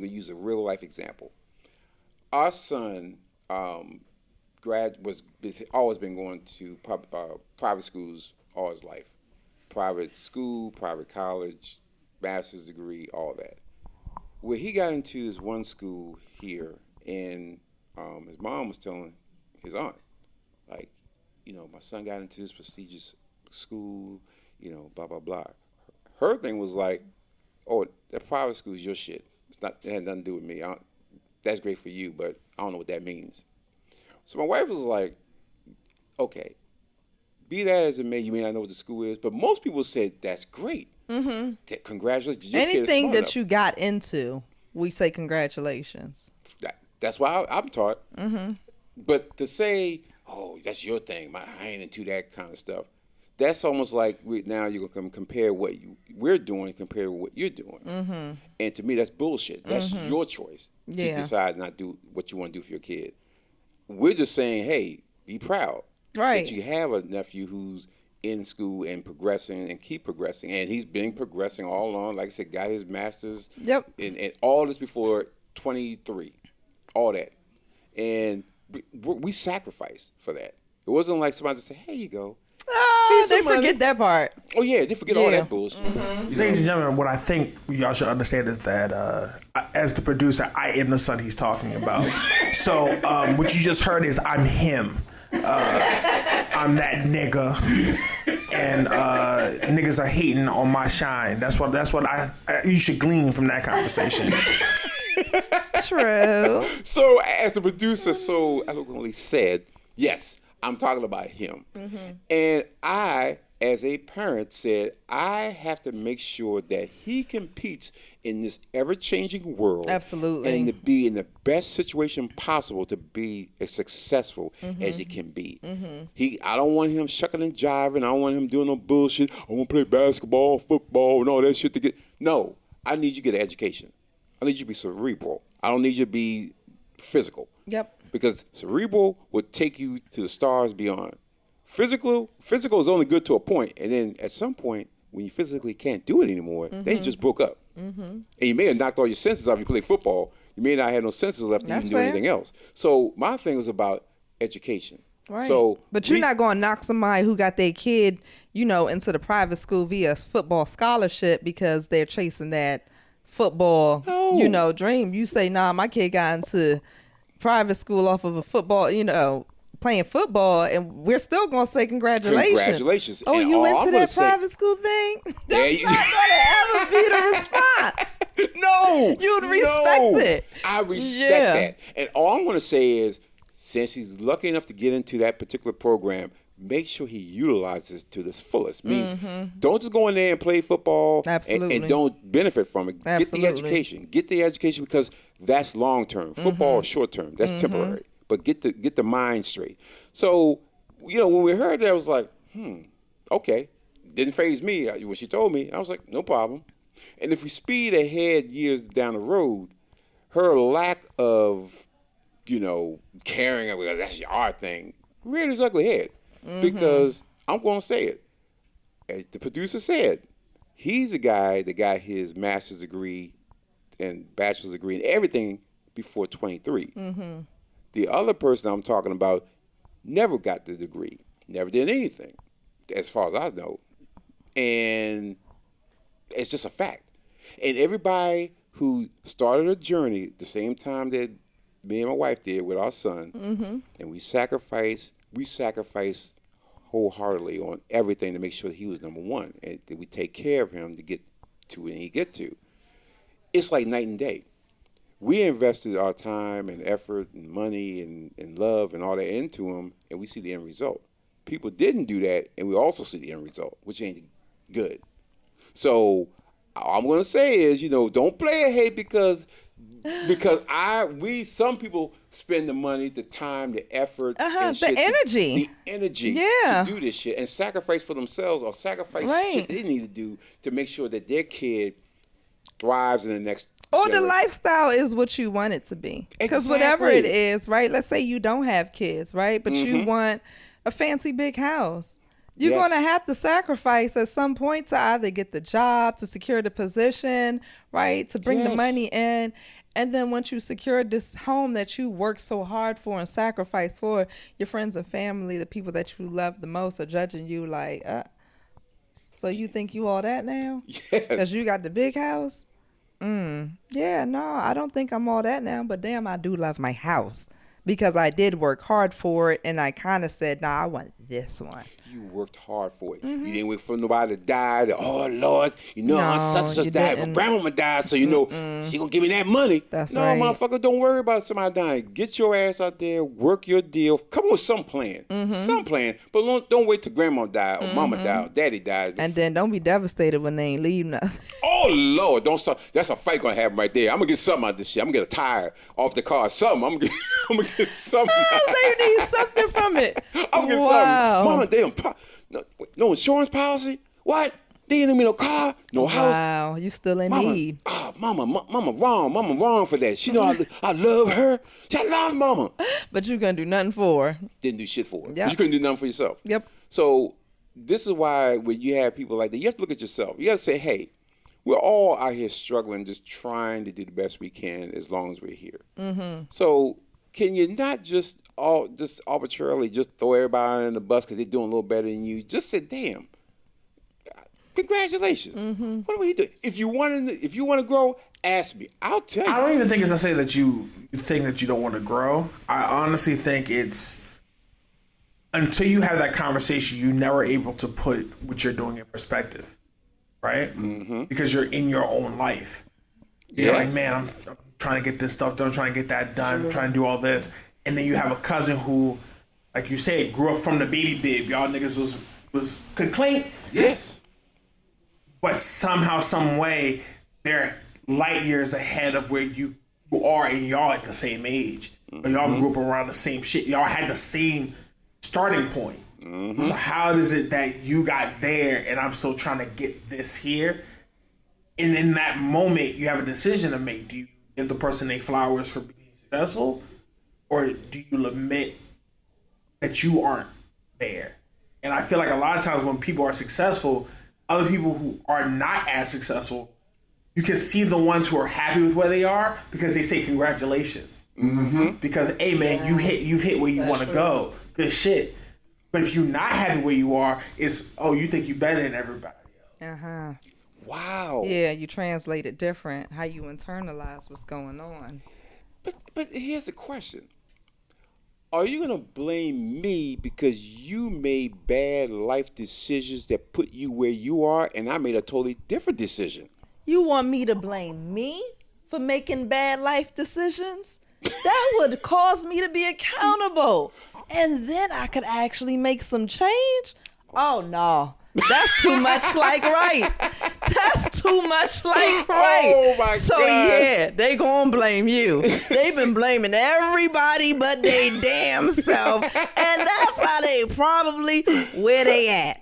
going to use a real life example. Our son always been going to private schools all his life. Private school, private college, master's degree, all that. Well, he got into this one school here, and his mom was telling his aunt, like, my son got into this prestigious school, blah, blah, blah. Her thing was like, oh, that private school is your shit. It had nothing to do with me. That's great for you, but I don't know what that means. So my wife was like, okay, be that as it may, you may not know what the school is, but most people said that's great. Mm-hmm. Congratulations. Your Anything kid is that you got into, we say congratulations. That's why I'm taught. Mm-hmm. But to say, oh, that's your thing, I ain't into that kind of stuff, that's almost like now you're going to compare what we're doing compared to what you're doing. Mm-hmm. And to me, that's bullshit. That's your choice to decide not do what you want to do for your kid. We're just saying, hey, be proud that you have a nephew who's in school and progressing and keep progressing. And he's been progressing all along. Like I said, got his master's. Yep. And all this before 23. All that. And we sacrificed for that. It wasn't like somebody just said, here you go. They forget that part. Oh, yeah, they forget all that bullshit. Mm-hmm. Ladies and gentlemen, what I think y'all should understand is that as the producer, I am the son he's talking about. So what you just heard is I'm him. I'm that nigga. And niggas are hating on my shine. That's what you should glean from that conversation. True. So as the producer so eloquently said, yes, I'm talking about him. Mm-hmm. And I, as a parent, said, I have to make sure that he competes in this ever-changing world. Absolutely. And to be in the best situation possible to be as successful as he can be. Mm-hmm. I don't want him shucking and jiving. I don't want him doing no bullshit. I want to play basketball, football, and all that shit to get. No, I need you to get an education. I need you to be cerebral. I don't need you to be physical. Yep. Because cerebral will take you to the stars beyond. Physical is only good to a point, and then at some point, when you physically can't do it anymore, then you just broke up. Mm-hmm. And you may have knocked all your senses off. You play football, you may not have no senses left to even do anything else. So my thing was about education. Right. So, but you're not going to knock somebody who got their kid, into the private school via football scholarship because they're chasing that football, dream. You say, nah, my kid got into private school off of a football, playing football, and we're still going to say congratulations. Congratulations. Oh, and you into that private school thing? That's not going to ever be the response. No. You'd respect it. I respect that. And all I'm going to say is, since he's lucky enough to get into that particular program, make sure he utilizes it to the fullest. Means don't just go in there and play football and don't benefit from it. Absolutely. Get the education because that's long term. Football is short term. That's temporary. But get the mind straight. So, when we heard that, I was like, okay. Didn't faze me. When she told me, I was like, no problem. And if we speed ahead years down the road, her lack of, caring about that's our thing reared its ugly head. Because I'm going to say it. As the producer said, he's a guy that got his master's degree and bachelor's degree and everything before 23. Mm-hmm. The other person I'm talking about never got the degree, never did anything, as far as I know. And it's just a fact. And everybody who started a journey the same time that me and my wife did with our son, and we sacrificed wholeheartedly on everything to make sure that he was number one and that we take care of him to get to where he get to. It's like night and day. We invested our time and effort and money and love and all that into him, and we see the end result. People didn't do that, and we also see the end result, which ain't good. So all I'm going to say is, don't play a hate because some people spend the money, the time, the effort, and the energy to do this shit and sacrifice for themselves or sacrifice shit they need to do to make sure that their kid thrives in the next or generation. The lifestyle is what you want it to be. Because whatever it is, right? Let's say you don't have kids, right? But you want a fancy big house. You're going to have to sacrifice at some point to either get the job, to secure the position, right? To bring the money in. And then once you secure this home that you worked so hard for and sacrificed for, your friends and family, the people that you love the most, are judging you like, so you think you all that now? Yes. Because you got the big house? Yeah, no, I don't think I'm all that now. But damn, I do love my house. Because I did work hard for it, and I kind of said, nah, I want this one. You worked hard for it. You didn't wait for nobody to die. Oh, Lord, No, such you died. didn't. My grandmama died, so she gonna give me that money. That's no, right. motherfucker, don't worry about somebody dying. Get your ass out there, work your deal. Come up with some plan. Some plan. But don't wait till grandma died or mama died or daddy died. And then don't be devastated when they ain't leave nothing. Oh, Lord, don't stop. That's a fight gonna happen right there. I'm gonna get something out of this shit. I'm gonna get a tire off the car. Something. I'm gonna get something. They need something from it. I'm gonna get something. Mama, they don't. No insurance policy? What? They didn't give me no car, no house. Wow, you still in Mama, need. Mama wrong. Mama wrong for that. She know I love her. I love Mama. But you gonna do nothing for her. Didn't do shit for her. Yep. You couldn't do nothing for yourself. Yep. So this is why when you have people like that, you have to look at yourself. You have to say, hey, we're all out here struggling, just trying to do the best we can as long as we're here. So can you not just arbitrarily just throw everybody in the bus because they're doing a little better than you? Just say, damn, congratulations. What are you doing? If you want to grow, ask me. I'll tell you. I don't even think it's to say that you think that you don't want to grow. I honestly think it's until you have that conversation, you're never able to put what you're doing in perspective, right? Because you're in your own life. You're like, man, I'm trying to get this stuff done, trying to get that done, trying to do all this. And then you have a cousin who, like you said, grew up from the baby bib. Y'all niggas could claim. Yes. But somehow, some way, they're light years ahead of where you are, and y'all at the same age. But y'all grew up around the same shit. Y'all had the same starting point. So how is it that you got there and I'm still trying to get this here? And in that moment, you have a decision to make. Do you give the person their flowers for being successful? Or do you admit that you aren't there? And I feel like a lot of times when people are successful, other people who are not as successful, you can see the ones who are happy with where they are because they say congratulations. Because, hey man, you've hit where you want to go. Good shit. But if you're not happy where you are, it's, you think you're better than everybody else. Wow. Yeah, you translate it different. How you internalize what's going on. But here's the question. Are you going to blame me because you made bad life decisions that put you where you are and I made a totally different decision? You want me to blame me for making bad life decisions? That would cause me to be accountable. And then I could actually make some change? Oh, no. That's too much like right. That's too much like right. Oh, my so, God. yeah, they gonna blame you. They've been blaming everybody but they damn self. And that's how they probably where they at.